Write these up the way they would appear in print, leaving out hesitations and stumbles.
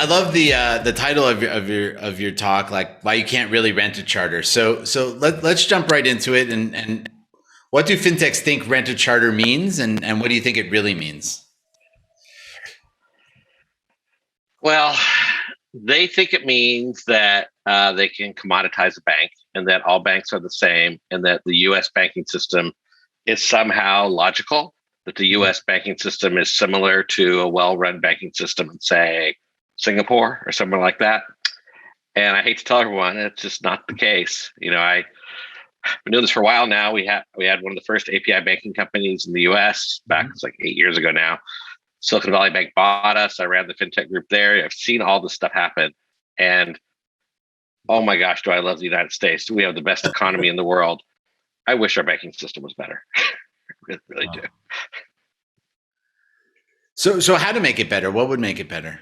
love the title of your talk, like why you can't really rent a charter. So let's jump right into it. And what do fintechs think rent a charter means, and what do you think it really means? Well, they think it means that they can commoditize a bank and that all banks are the same and that the US banking system is somehow logical, that the US banking system is similar to a well run banking system in, say, Singapore or somewhere like that. And I hate to tell everyone, it's just not the case. I've been doing this for a while now. We had one of the first API banking companies in the US back, it's like 8 years ago now. Silicon Valley Bank bought us. I ran the fintech group there. I've seen all this stuff happen. And oh my gosh, do I love the United States. We have the best economy in the world. I wish our banking system was better. I really do. So how to make it better? What would make it better?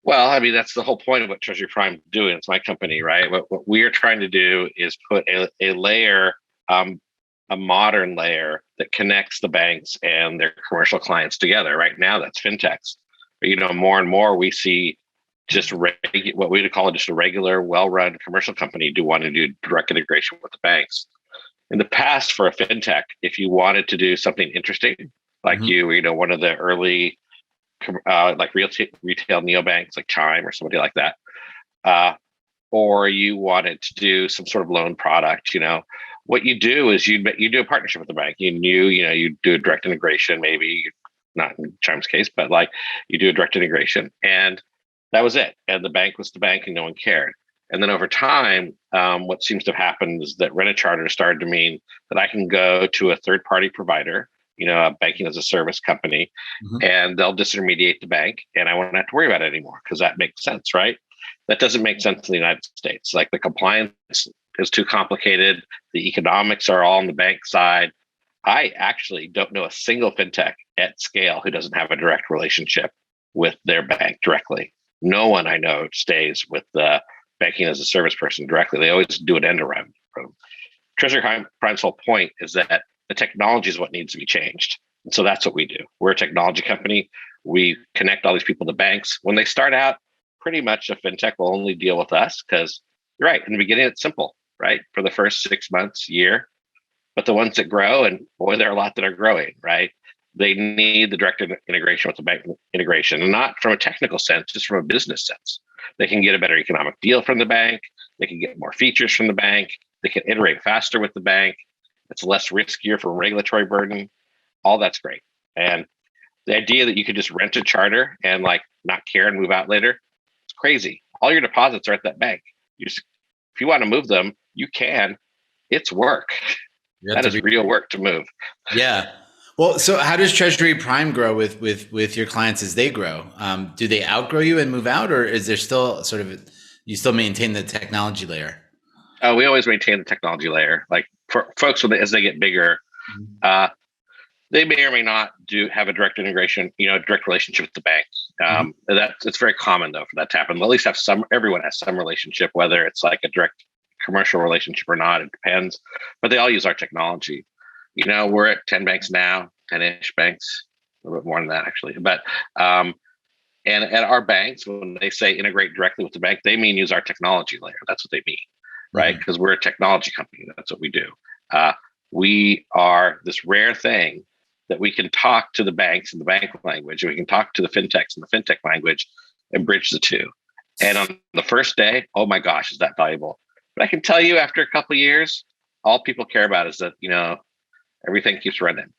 Well, I mean, that's the whole point of what Treasury Prime is doing. It's my company, right? What we are trying to do is put a layer, a modern layer that connects the banks and their commercial clients together. Right now, that's fintechs. But, more and more we see just what we would call just a regular, well-run commercial company want to do direct integration with the banks. In the past, for a fintech, if you wanted to do something interesting, like one of the early like retail neobanks like Chime or somebody like that, or you wanted to do some sort of loan product, what you do is you do a partnership with the bank. You do a direct integration, maybe not in Chime's case, but like you do a direct integration, and that was it. And the bank was the bank, and no one cared. And then over time, what seems to have happened is that rent a charter started to mean that I can go to a third party provider, a banking as a service company, and they'll disintermediate the bank, and I won't have to worry about it anymore because that makes sense, right? That doesn't make sense in the United States. Like the compliance is too complicated. The economics are all on the bank side. I actually don't know a single fintech at scale who doesn't have a direct relationship with their bank directly. No one I know stays with the banking as a service person directly. They always do an end around. Treasury Prime's whole point is that the technology is what needs to be changed. And so that's what we do. We're a technology company. We connect all these people to banks. When they start out, pretty much a fintech will only deal with us because you're right. In the beginning, it's simple, right? For the first 6 months, year. But the ones that grow, and boy, there are a lot that are growing, right? They need the direct integration with the bank integration, and not from a technical sense, just from a business sense. They can get a better economic deal from the bank. They can get more features from the bank. They can iterate faster with the bank. It's less riskier for regulatory burden. All that's great. And the idea that you could just rent a charter and like not care and move out later, it's crazy. All your deposits are at that bank. If you want to move them, you can. It's work. That is real work to move. Yeah. Well, so how does Treasury Prime grow with your clients as they grow? Do they outgrow you and move out, or is there still you still maintain the technology layer? We always maintain the technology layer. Like for folks as they get bigger, they may or may not have a direct integration, direct relationship with the bank. It's very common though for that to happen. They'll at least have everyone has some relationship, whether it's like a direct commercial relationship or not, it depends. But they all use our technology. We're at 10 banks now, 10-ish banks, a little bit more than that actually. But and at our banks, when they say integrate directly with the bank, they mean use our technology layer. That's what they mean, right? Because we're a technology company. That's what we do. We are this rare thing that we can talk to the banks in the bank language, and we can talk to the fintechs in the fintech language and bridge the two. And on the first day, oh my gosh, is that valuable? But I can tell you after a couple of years, all people care about is that, everything keeps running.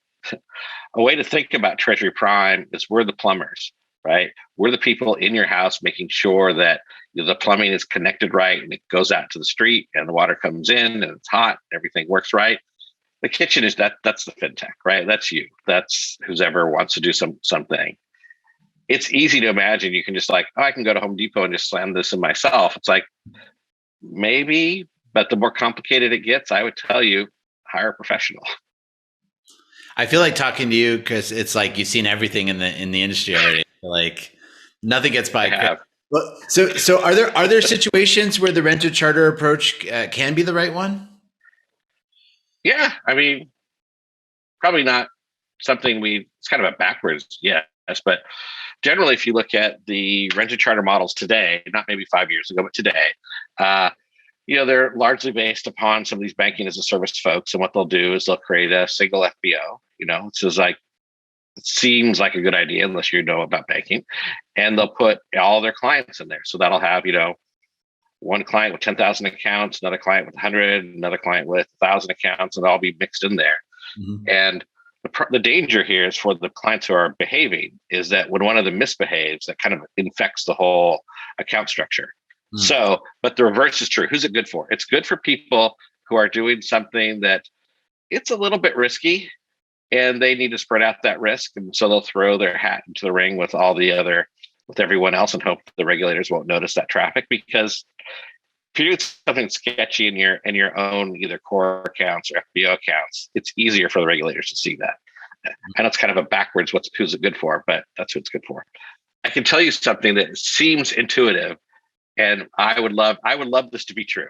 A way to think about Treasury Prime is we're the plumbers, right? We're the people in your house making sure that the plumbing is connected right and it goes out to the street and the water comes in and it's hot and everything works right. The kitchen is that's the fintech, right? That's you. That's whoever wants to do something. It's easy to imagine you can just I can go to Home Depot and just slam this in myself. It's like, maybe, but the more complicated it gets, I would tell you, hire a professional. I feel like talking to you because it's like you've seen everything in the industry already. Like nothing gets by. Well, so are there situations where the rent charter approach can be the right one? Yeah, I mean, probably not something it's kind of a backwards yes, but generally, if you look at the rented charter models today, not maybe 5 years ago, but today, uh, they're largely based upon some of these banking as a service folks. And what they'll do is they'll create a single FBO. It's just like, it seems like a good idea unless you know about banking. And they'll put all their clients in there. So that'll have, one client with 10,000 accounts, another client with 100, another client with 1,000 accounts, and they'll all be mixed in there. Mm-hmm. And the danger here is for the clients who are behaving is that when one of them misbehaves, that kind of infects the whole account structure. Mm. So, but the reverse is true. Who's it good for? It's good for people who are doing something that it's a little bit risky and they need to spread out that risk. And so they'll throw their hat into the ring with with everyone else and hope the regulators won't notice that traffic. Because if you do something sketchy in your own either core accounts or FBO accounts, it's easier for the regulators to see that. And it's kind of a backwards who's it good for, but that's who it's good for. I can tell you something that seems intuitive, and I would love this to be true.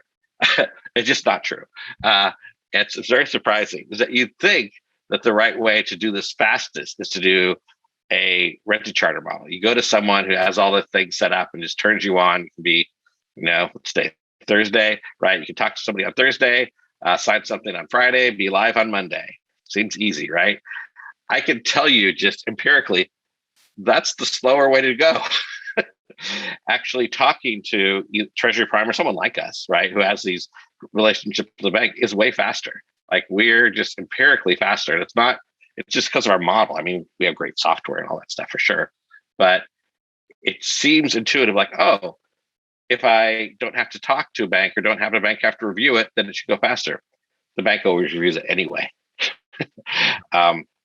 It's just not true. It's very surprising is that you'd think that the right way to do this fastest is to do a rented charter model. You go to someone who has all the things set up and just turns you on. You can be, let's say Thursday, right? You can talk to somebody on Thursday, sign something on Friday, be live on Monday. Seems easy, right? I can tell you just empirically, that's the slower way to go. Actually talking to Treasury Prime or someone like us, right, who has these relationships with the bank is way faster. Like we're just empirically faster. And it's just because of our model. I mean, we have great software and all that stuff for sure. But it seems intuitive, like, oh, if I don't have to talk to a bank or don't have a bank have to review it, then it should go faster. The bank always reviews it anyway.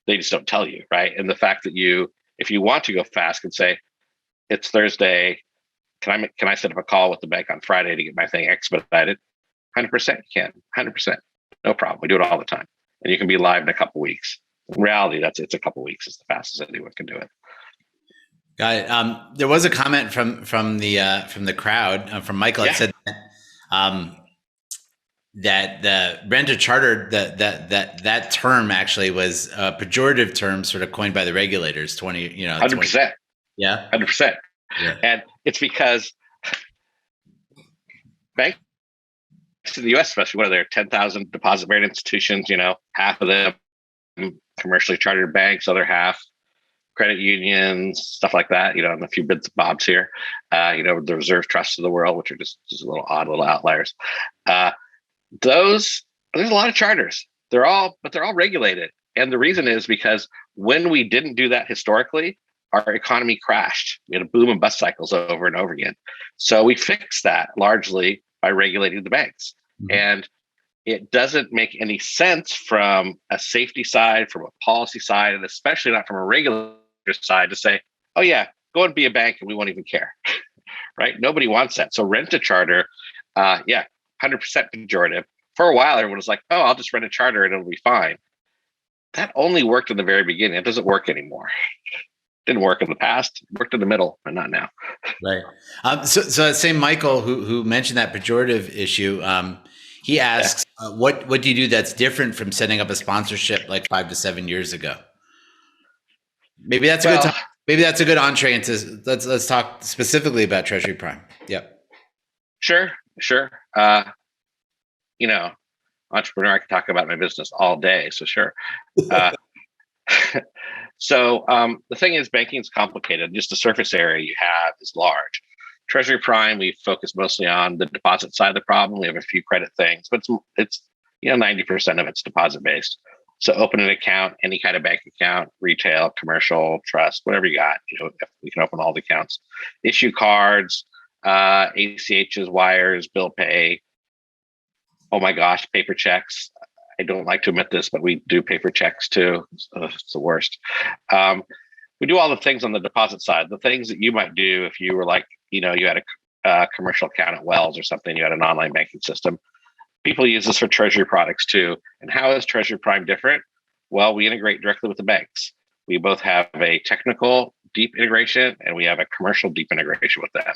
They just don't tell you, right? And the fact that if you want to go fast, can say, it's Thursday. Can I set up a call with the bank on Friday to get my thing expedited? 100% you can. 100%. No problem. We do it all the time. And you can be live in a couple of weeks. In reality, it's a couple of weeks. It's the fastest anyone can do it. Got it. There was a comment from the crowd, from Michael. It said that the renter charter, that term actually was a pejorative term sort of coined by the regulators 100%. Yeah. 100%. Yeah. And it's because banks in the US, especially, what are there, 10,000 deposit bearing institutions, half of them commercially chartered banks, other half credit unions, stuff like that, and a few bits and bobs here, the reserve trusts of the world, which are just a little odd little outliers. There's a lot of charters. They're all regulated. And the reason is because when we didn't do that historically, our economy crashed. We had a boom and bust cycles over and over again. So we fixed that largely by regulating the banks. Mm-hmm. And it doesn't make any sense from a safety side, from a policy side, and especially not from a regulator side to say, oh yeah, go and be a bank and we won't even care, right? Nobody wants that. So rent a charter, 100% pejorative. For a while, everyone was like, oh, I'll just rent a charter and it'll be fine. That only worked in the very beginning. It doesn't work anymore. Didn't work in the past, worked in the middle, but not now. Right. So that same Michael who mentioned that pejorative issue, he asks, what do you do that's different from setting up a sponsorship like 5 to 7 years ago? Maybe that's a good entree into let's talk specifically about Treasury Prime. Yep. Sure. Entrepreneur, I can talk about my business all day, so sure. So the thing is, banking is complicated. Just the surface area you have is large. Treasury Prime, we focus mostly on the deposit side of the problem. We have a few credit things, but it's 90% of it's deposit based. So open an account, any kind of bank account, retail, commercial, trust, whatever you got. We can open all the accounts. Issue cards, ACHs, wires, bill pay. Oh my gosh, paper checks. I don't like to admit this, but we do paper checks too. It's the worst. We do all the things on the deposit side, the things that you might do if you were like, you had a commercial account at Wells or something, you had an online banking system. People use this for Treasury products too. And how is Treasury Prime different? Well, we integrate directly with the banks. We both have a technical deep integration and we have a commercial deep integration with them.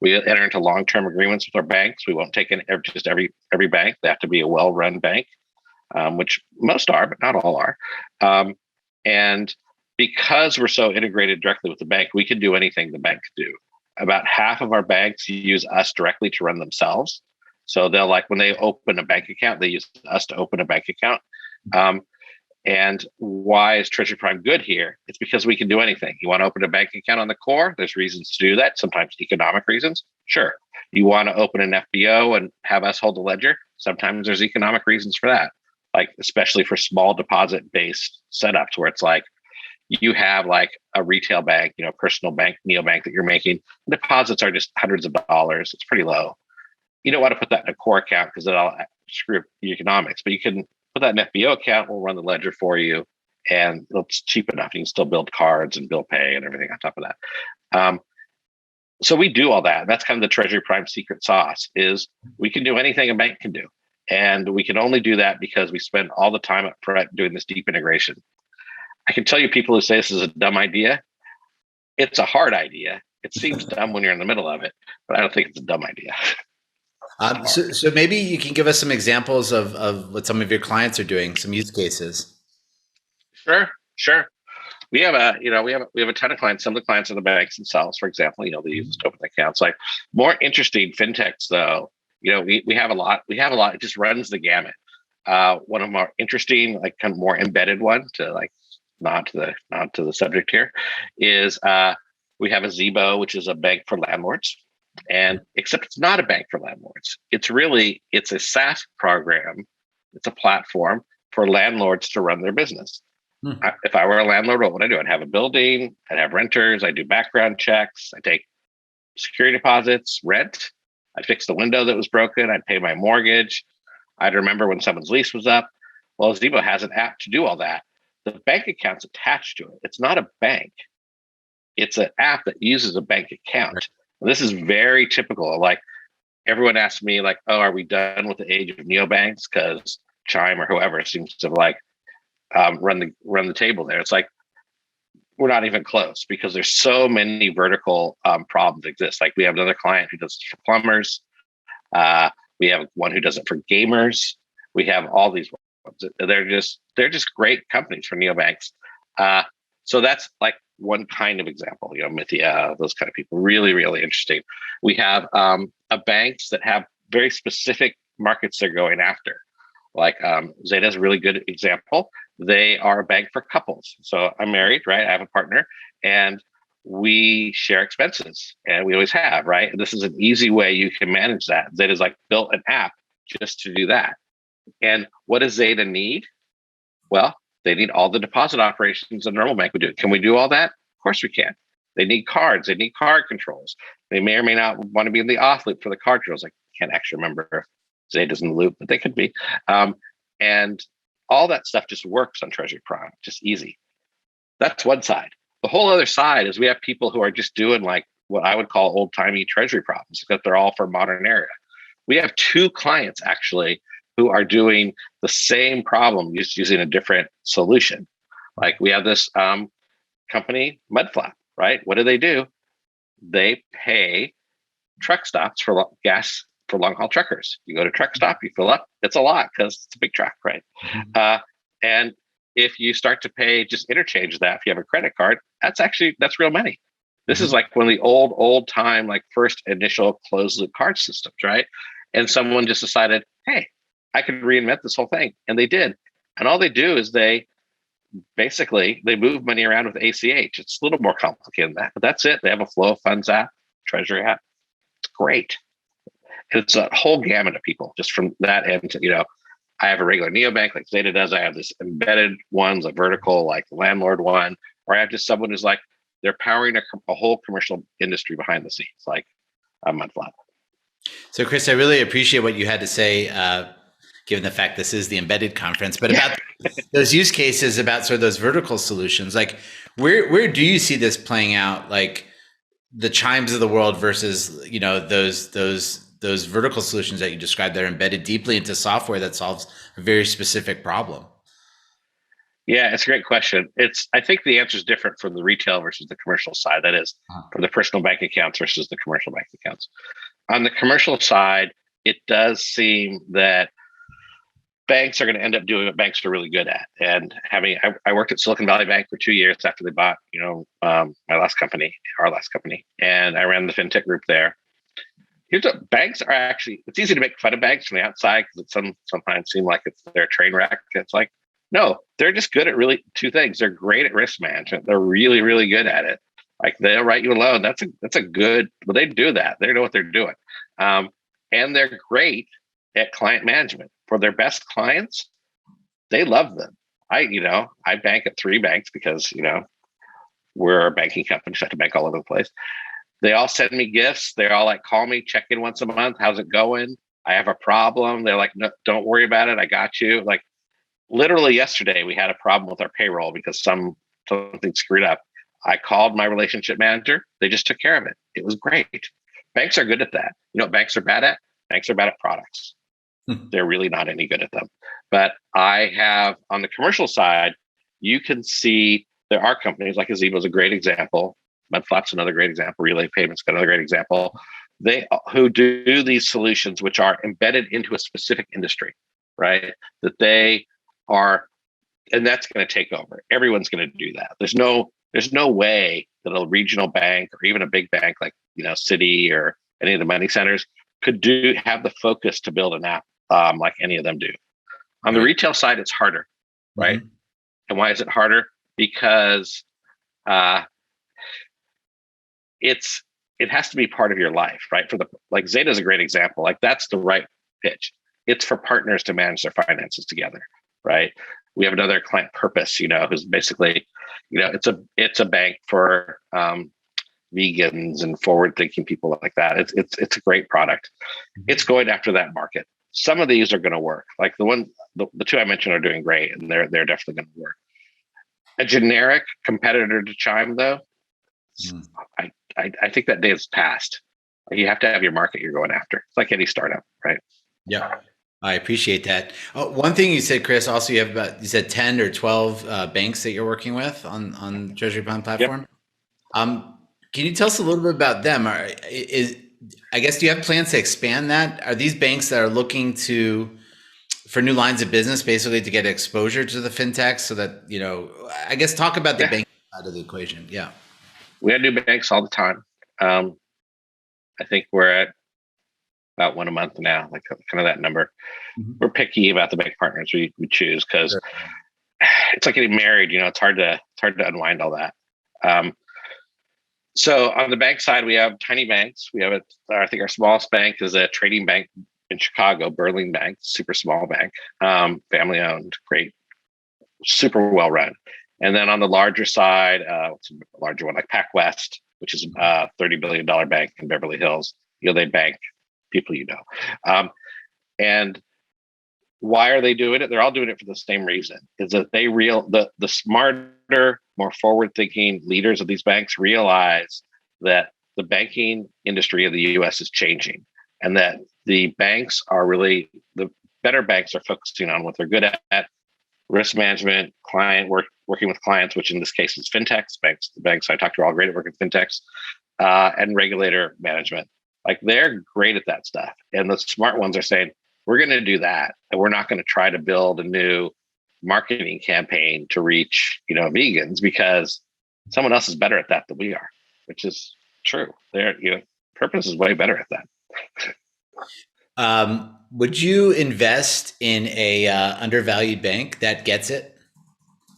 We enter into long-term agreements with our banks. We won't take in just every bank. They have to be a well-run bank. Which most are, but not all are. And because we're so integrated directly with the bank, we can do anything the bank can do. About half of our banks use us directly to run themselves. So they'll like when they open a bank account, they use us to open a bank account. And why is Treasury Prime good here? It's because we can do anything. You want to open a bank account on the core? There's reasons to do that. Sometimes economic reasons. Sure. You want to open an FBO and have us hold the ledger? Sometimes there's economic reasons for that. Like especially for small deposit based setups where it's like you have like a retail bank, personal bank, neobank that you're making. Deposits are just hundreds of dollars. It's pretty low. You don't want to put that in a core account because it'll screw up the economics, but you can put that in an FBO account. We'll run the ledger for you and it's cheap enough. You can still build cards and bill pay and everything on top of that. So we do all that. That's kind of the Treasury Prime secret sauce is we can do anything a bank can do. And we can only do that because we spend all the time up front doing this deep integration. I can tell you people who say this is a dumb idea. It's a hard idea. It seems dumb when you're in the middle of it, but I don't think it's a dumb idea. So maybe you can give us some examples of what some of your clients are doing, some use cases. Sure. We have a ton of clients. Some of the clients are the banks themselves, for example, they use us to open accounts. Like more interesting fintechs, though, we have a lot. It just runs the gamut. One of the more interesting, like kind of more embedded one to like not to the subject here is we have a Zebo, which is a bank for landlords. And except it's not a bank for landlords. It's a SaaS program. It's a platform for landlords to run their business. If I were a landlord, what would I do? I'd have a building, I'd have renters, I do background checks, I take security deposits, rent, I'd fix the window that was broken, I'd pay my mortgage, I'd remember when someone's lease was up. Well, Zebo has an app to do all that. The bank account's attached to it. It's not a bank. It's an app that uses a bank account. This is very typical. Like everyone asks me, like, "Oh, are we done with the age of neobanks?" Because Chime or whoever seems to like run the table there. It's like we're not even close because there's so many vertical problems exist. Like we have another client who does it for plumbers. We have one who does it for gamers. We have all these ones. They're just great companies for neobanks. So that's like one kind of example, Mithya, those kind of people, really, really interesting. We have banks that have very specific markets they're going after. Like Zeta is a really good example. They are a bank for couples. So I'm married, right? I have a partner and we share expenses and we always have, right? And this is an easy way you can manage that. Zeta's like built an app just to do that. And what does Zeta need? Well, they need all the deposit operations a normal bank would do. Can we do all that? Of course we can. They need cards. They need card controls. They may or may not want to be in the off loop for the card controls. I can't actually remember if Zeta's in the loop, but they could be. And all that stuff just works on Treasury Prime, just easy. That's one side. The whole other side is we have people who are just doing like what I would call old-timey Treasury problems, except they're all for modern era. We have two clients actually who are doing the same problem, just using a different solution. Like we have this company, Mudflap, right? What do? They pay truck stops for gas for long haul truckers. You go to truck stop, you fill up. It's a lot because it's a big truck, right? And if you start to pay, just interchange that. If you have a credit card, that's real money. This is like one of the old time, like first initial closed loop card systems, right? And someone just decided, hey, I could reinvent this whole thing. And they did. And all they do is they move money around with ACH. It's a little more complicated than that, but that's it. They have a flow of funds app, treasury app. It's great. And it's a whole gamut of people just from that end to, I have a regular neobank like Zeta does. I have this embedded ones, a vertical like landlord one, or I have just someone who's like, they're powering a whole commercial industry behind the scenes, like a Mudflap. So Chris, I really appreciate what you had to say, given the fact this is the embedded conference, but about those use cases, about sort of those vertical solutions, like where do you see this playing out? Like the Chimes of the world versus, those vertical solutions that you described that are embedded deeply into software that solves a very specific problem? Yeah, it's a great question. I think the answer is different for the retail versus the commercial side. That is for the personal bank accounts versus the commercial bank accounts. On the commercial side, it does seem that banks are going to end up doing what banks are really good at. And I worked at Silicon Valley Bank for 2 years after they bought, our last company, and I ran the fintech group there. Here's what banks are actually. It's easy to make fun of banks from the outside because it sometimes seem like they're a train wreck. It's like, no, they're just good at really two things. They're great at risk management. They're really, really good at it. Like they'll write you a loan. That's a good. Well, they do that. They know what they're doing, and they're great at client management. For their best clients, they love them. I bank at 3 banks because we're a banking company, so I have to bank all over the place. They all send me gifts. They all like call me, check in once a month. How's it going? I have a problem. They're like, no, don't worry about it. I got you. Like literally yesterday, we had a problem with our payroll because something screwed up. I called my relationship manager. They just took care of it. It was great. Banks are good at that. You know what banks are bad at? Banks are bad at products. They're really not any good at them. But I have on the commercial side, you can see there are companies like Azibo is a great example. Mudflap's another great example. Relay Payments got another great example. Who do these solutions which are embedded into a specific industry, right? That they are, and that's going to take over. Everyone's going to do that. There's no way that a regional bank or even a big bank like Citi or any of the money centers could have the focus to build an app like any of them do. On the retail side, it's harder, right? Mm-hmm. And why is it harder? Because it has to be part of your life, right? Like Zeta is a great example. Like that's the right pitch. It's for partners to manage their finances together, right? We have another client, Purpose, who's basically, it's a bank for vegans and forward-thinking people like that. It's a great product. It's going after that market. Some of these are going to work. Like the 2 I mentioned are doing great, and they're definitely going to work. A generic competitor to Chime, though, I think that day has passed. You have to have your market you're going after. It's like any startup, right? Yeah, I appreciate that. One thing you said, Chris, also you said 10 or 12 banks that you're working with on Treasury Prime platform. Yep. Can you tell us a little bit about them? I guess, do you have plans to expand that? Are these banks that are looking for new lines of business, basically to get exposure to the fintechs so that, I guess talk about the bank side of the equation. Yeah. We have new banks all the time. I think we're at about 1 a month now, like kind of that number. Mm-hmm. We're picky about the bank partners we choose because it's like getting married. It's hard to unwind all that. So on the bank side, we have tiny banks. We have I think our smallest bank is a trading bank in Chicago, Burling Bank, super small bank, family owned, great, super well run. And then on the larger side, what's a larger one like PacWest, which is a $30 billion bank in Beverly Hills. They bank people and why are they doing it? They're all doing it for the same reason. Is that the smarter, more forward-thinking leaders of these banks realize that the banking industry of the U.S. is changing, and that the banks are really the better banks are focusing on what they're good at: risk management, working with clients, which in this case is fintechs. The banks I talked to are all great at working with fintechs, and regulator management. Like they're great at that stuff, and the smart ones are saying, we're going to do that, and we're not going to try to build a new marketing campaign to reach, vegans, because someone else is better at that than we are, which is true. Purpose is way better at that. Would you invest in a undervalued bank that gets it,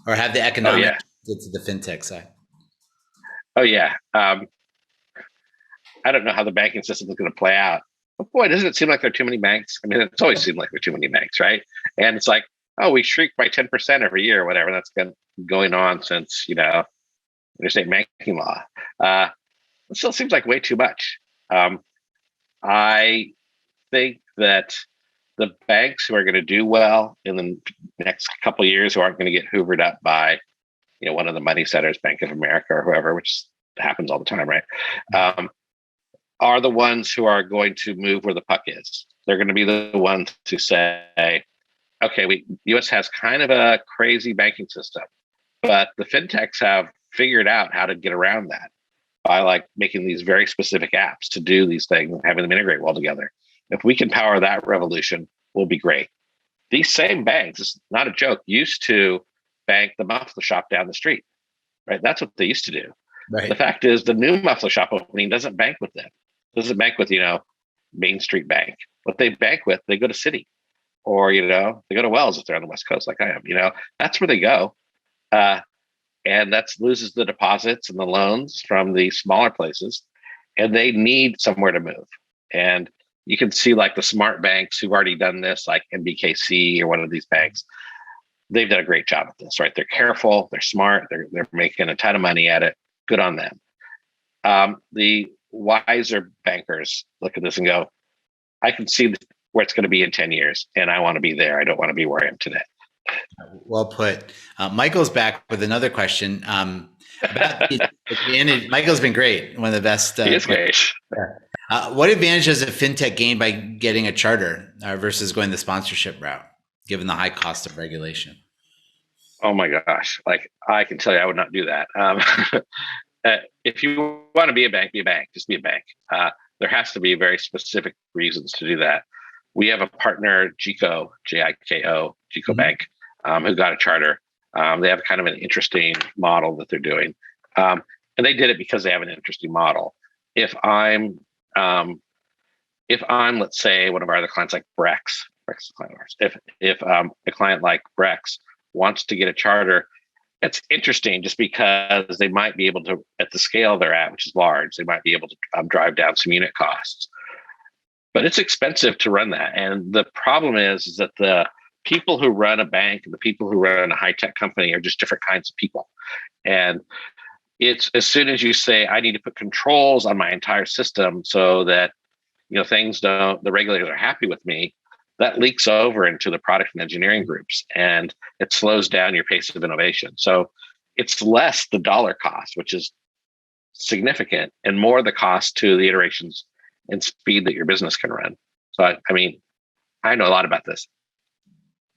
or have the economics get to the fintech side? Oh yeah. I don't know how the banking system is going to play out. But boy, doesn't it seem like there are too many banks? I mean, it's always seemed like there are too many banks, right? And it's like, oh, we shrink by 10% every year, or whatever. That's been going on since, interstate banking law. It still seems like way too much. I think that the banks who are going to do well in the next couple of years, who aren't going to get hoovered up by, one of the money centers, Bank of America or whoever, which happens all the time, right? Are the ones who are going to move where the puck is. They're going to be the ones to say, okay, U.S. has kind of a crazy banking system, but the fintechs have figured out how to get around that by like making these very specific apps to do these things and having them integrate well together. If we can power that revolution, we'll be great. these same banks, it's not a joke, used to bank the muffler shop down the street, right? That's what they used to do. Right. The fact is, the new muffler shop opening doesn't bank with them. Doesn't bank with, Main Street Bank. What they bank with, they go to Citi, or they go to Wells if they're on the West Coast, like I am. That's where they go, and that loses the deposits and the loans from the smaller places, and they need somewhere to move. And you can see like the smart banks who've already done this, like NBKC or one of these banks. They've done a great job at this, right? They're careful, they're smart, they're making a ton of money at it. Good on them. The wiser bankers look at this and go, I can see where it's going to be in 10 years, and I want to be there. I don't want to be where I am today. Well put. Michael's back with another question. About the advantage. Michael's been great. One of the best. He is great. What advantage does a fintech gain by getting a charter versus going the sponsorship route, given the high cost of regulation? Oh my gosh. Like, I can tell you, I would not do that. If you want to be a bank, just be a bank. There has to be very specific reasons to do that. We have a partner, GEICO, GIKO, GEICO Bank, who got a charter. They have kind of an interesting model that they're doing. And they did it because they have an interesting model. If I'm, let's say, one of our other clients like Brex is a client of ours. If a client like Brex wants to get a charter, it's interesting just because they might be able to, at the scale they're at, which is large, they might be able to drive down some unit costs. But it's expensive to run that. And the problem is that the people who run a bank and the people who run a high-tech company are just different kinds of people. And it's as soon as you say, I need to put controls on my entire system so that the regulators are happy with me, that leaks over into the product and engineering groups, and it slows down your pace of innovation. So it's less the dollar cost, which is significant, and more the cost to the iterations and speed that your business can run. So I know a lot about this.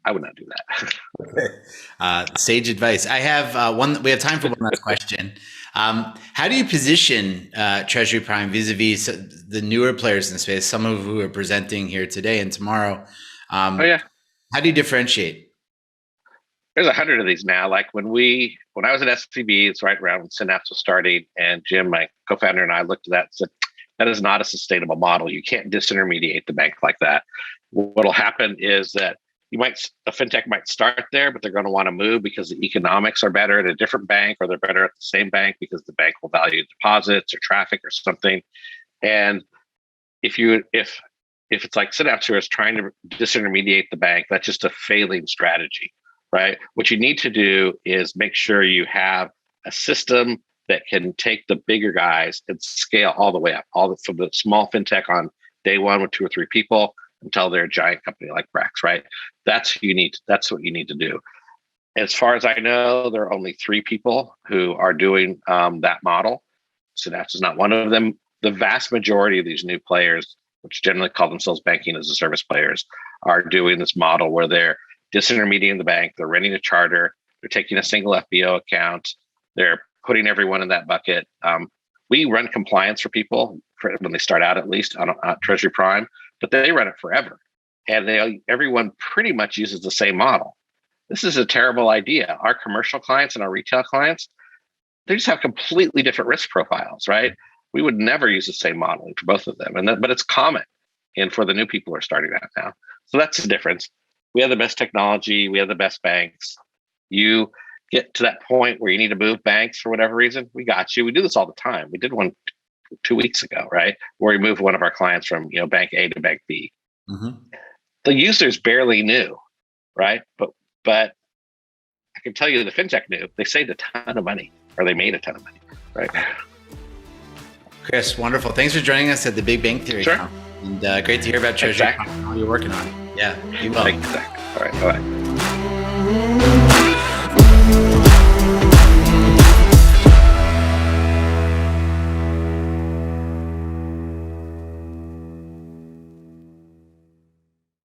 I would not do that. Okay. Sage advice. I have we have time for one last question. How do you position Treasury Prime vis-a-vis the newer players in the space, some of who are presenting here today and tomorrow? How do you differentiate? There's 100 of these now. Like when I was at SVB, it's right around when Synapse was starting, and Jim, my co-founder, and I looked at that and said, that is not a sustainable model. You can't disintermediate the bank like that. What'll happen is that a fintech might start there, but they're going to want to move because the economics are better at a different bank, or they're better at the same bank because the bank will value deposits or traffic or something. And if it's like Synapse who is trying to disintermediate the bank, that's just a failing strategy, right? What you need to do is make sure you have a system that can take the bigger guys and scale all the way up, from the small fintech on day one with 2 or 3 people until they're a giant company like Brex, right? That's what you need to do. As far as I know, there are only 3 people who are doing that model. Synapse is not one of them. The vast majority of these new players, which generally call themselves banking as a service players, are doing this model where they're disintermediating the bank, they're renting a charter, they're taking a single FBO account, they're putting everyone in that bucket. We run compliance for people when they start out, at least on Treasury Prime, but they run it forever. And everyone pretty much uses the same model. This is a terrible idea. Our commercial clients and our retail clients, they just have completely different risk profiles, right? We would never use the same modeling for both of them. But it's common. And for the new people who are starting that now. So that's the difference. We have the best technology. We have the best banks. You get to that point where you need to move banks for whatever reason, we got you. We do this all the time. We did one 2 weeks ago, right? Where we moved one of our clients from bank A to bank B. Mm-hmm. The users barely knew, right? But I can tell you the fintech knew. They saved a ton of money, or they made a ton of money, right? Chris, wonderful. Thanks for joining us at the Big Bang Theory. Sure. And great to hear about Treasury and all you're working on. Yeah, be well. Exactly. All right. Bye-bye.